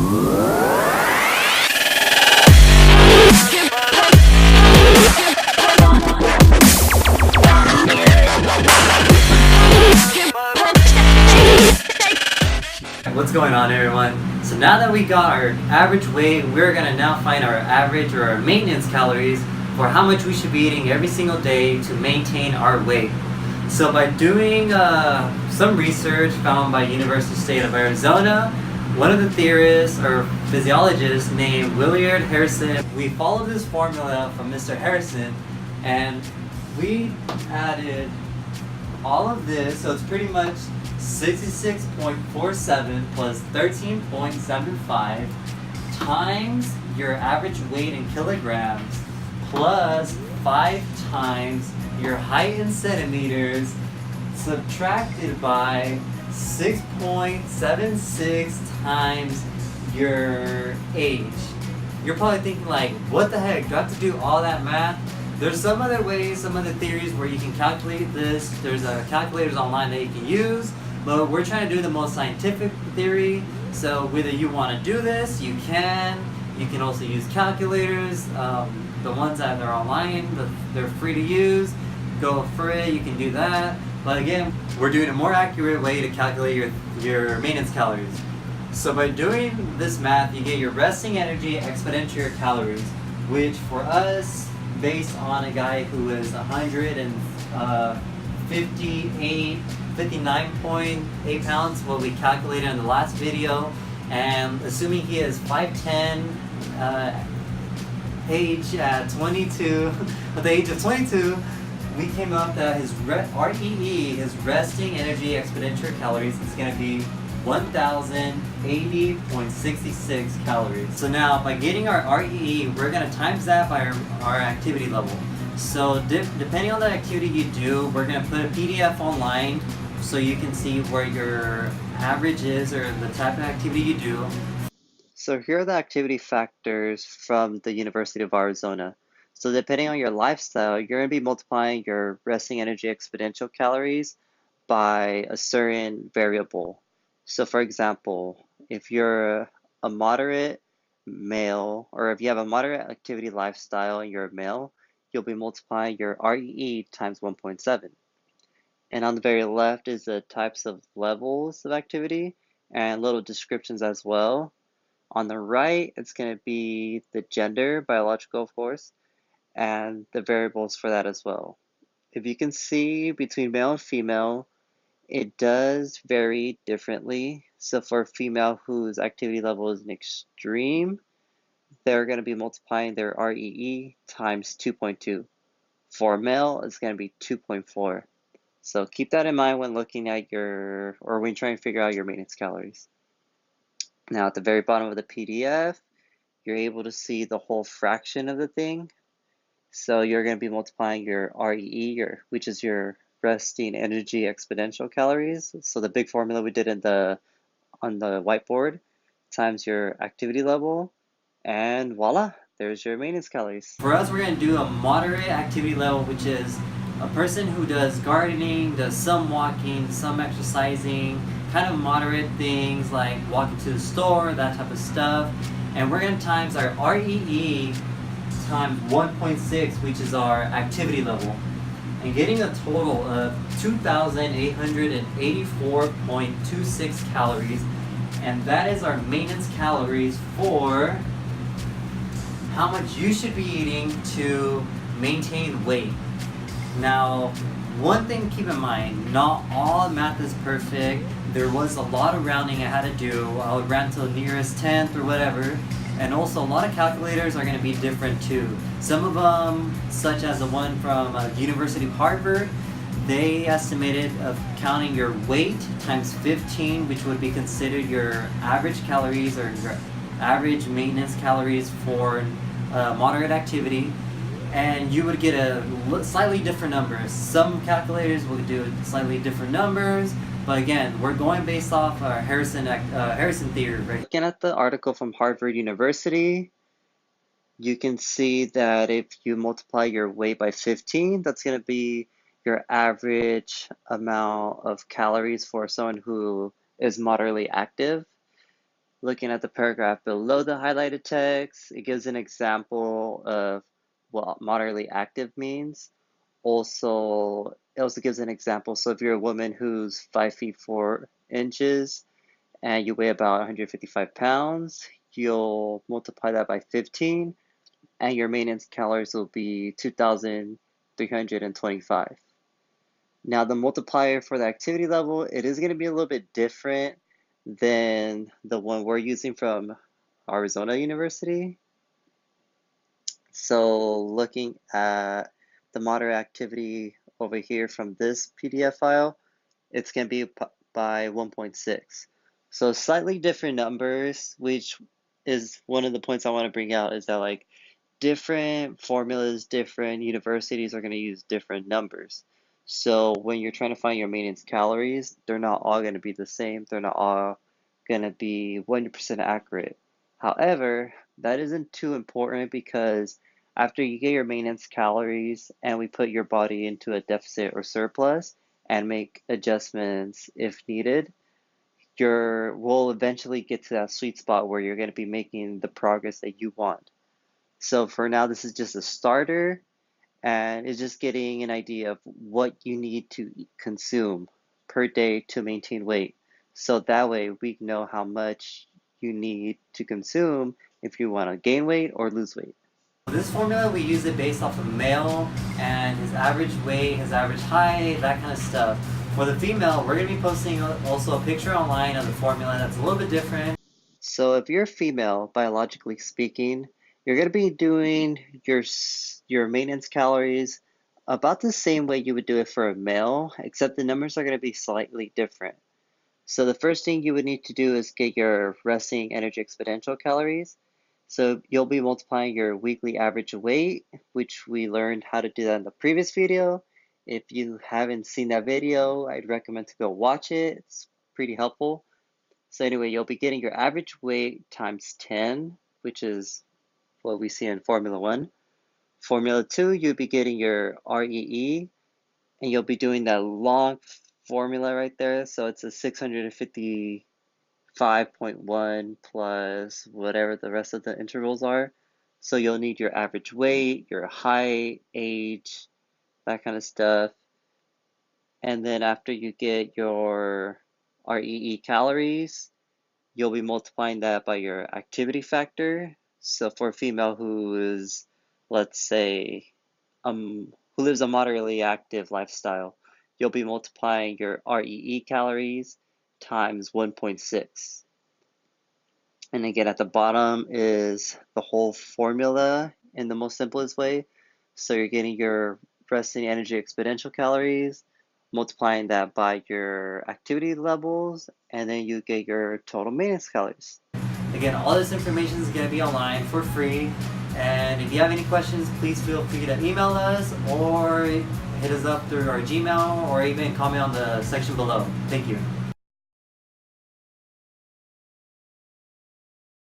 What's going on, everyone? So now that we got our average weight, we're gonna now find our average or our maintenance calories for how much we should be eating every single day to maintain our weight. So by doing some research found by University State of Arizona, one of the theorists or physiologists named Willard Harrison, we followed this formula from Mr. Harrison, and we added all of this, so it's pretty much 66.47 plus 13.75 times your average weight in kilograms plus 5 times your height in centimeters subtracted by 6.76 times your age. You're probably thinking like, what the heck, do I have to do all that math? There's some other ways, some other theories where you can calculate this. There's calculators online that you can use, but we're trying to do the most scientific theory. So whether you want to do this, you can. You can also use calculators. The ones that are online, they're free to use. Go for it, you can do that. But again, we're doing a more accurate way to calculate your maintenance calories. So by doing this math, you get your resting energy exponential your calories, which for us, based on a guy who is 59.8 pounds, what we calculated in the last video, and assuming he is 5'10", age at 22, at the age of 22, we came up that his REE, his resting energy exponential calories, is going to be 1,080.66 calories. So now by getting our REE, we're going to times that by our activity level. So depending on the activity you do, we're going to put a PDF online so you can see where your average is or the type of activity you do. So here are the activity factors from the University of Arizona. So depending on your lifestyle, you're going to be multiplying your resting energy exponential calories by a certain variable. So for example, if you're a moderate male, or if you have a moderate activity lifestyle and you're a male, you'll be multiplying your REE times 1.7. And on the very left is the types of levels of activity and little descriptions as well. On the right, it's going to be the gender, biological of course, and the variables for that as well. If you can see between male and female, it does vary differently. So for a female whose activity level is an extreme, they're going to be multiplying their REE times 2.2. For a male, it's going to be 2.4. So keep that in mind when looking at when trying to figure out your maintenance calories. Now at the very bottom of the PDF, you're able to see the whole fraction of the thing. So you're going to be multiplying your REE, which is your resting energy exponential calories. So the big formula we did on the whiteboard times your activity level, and voila, there's your maintenance calories. For us, we're going to do a moderate activity level, which is a person who does gardening, does some walking, some exercising, kind of moderate things like walking to the store, that type of stuff. And we're going to times our REE times 1.6, which is our activity level, and getting a total of 2,884.26 calories, and that is our maintenance calories for how much you should be eating to maintain weight. Now, one thing to keep in mind, not all math is perfect. There was a lot of rounding I had to do. I would round to the nearest 10th or whatever. And also a lot of calculators are going to be different too. Some of them, such as the one from the University of Harvard, they estimated of counting your weight times 15, which would be considered your average calories or your average maintenance calories for moderate activity. And you would get a slightly different number. Some calculators will do slightly different numbers, but again, we're going based off our Harrison theory, right? Looking at the article from Harvard University, you can see that if you multiply your weight by 15, that's going to be your average amount of calories for someone who is moderately active. Looking at the paragraph below the highlighted text, it gives an example of what moderately active means. Also, it also gives an example. So if you're a woman who's 5 feet 4 inches and you weigh about 155 pounds, you'll multiply that by 15, and your maintenance calories will be 2,325. Now, the multiplier for the activity level, it is going to be a little bit different than the one we're using from Arizona University. So looking at the moderate activity over here from this PDF file, it's going to be by 1.6. So slightly different numbers, which is one of the points I want to bring out, is that like different formulas, different universities are going to use different numbers. So when you're trying to find your maintenance calories, they're not all going to be the same. They're not all going to be 100% accurate. However, that isn't too important because after you get your maintenance calories and we put your body into a deficit or surplus and make adjustments if needed, we'll eventually get to that sweet spot where you're going to be making the progress that you want. So for now, this is just a starter, and it's just getting an idea of what you need to consume per day to maintain weight. So that way we know how much you need to consume if you want to gain weight or lose weight. This formula, we use it based off of male and his average weight, his average height, that kind of stuff. For the female, we're going to be posting also a picture online of the formula that's a little bit different. So if you're female, biologically speaking, you're going to be doing your maintenance calories about the same way you would do it for a male, except the numbers are going to be slightly different. So the first thing you would need to do is get your resting energy exponential calories. So you'll be multiplying your weekly average weight, which we learned how to do that in the previous video. If you haven't seen that video, I'd recommend to go watch it. It's pretty helpful. So anyway, you'll be getting your average weight times 10, which is what we see in Formula 1. Formula 2, you'll be getting your REE, and you'll be doing that long formula right there. So it's a 655.1 plus whatever the rest of the intervals are. So you'll need your average weight, your height, age, that kind of stuff. And then after you get your REE calories, you'll be multiplying that by your activity factor. So for a female who is, let's say, who lives a moderately active lifestyle, you'll be multiplying your REE calories times 1.6. And again, at the bottom is the whole formula in the most simplest way. So you're getting your resting energy exponential calories, multiplying that by your activity levels, and then you get your total maintenance calories. Again, all this information is going to be online for free. And if you have any questions, please feel free to email us or hit us up through our Gmail or even comment on the section below. Thank you.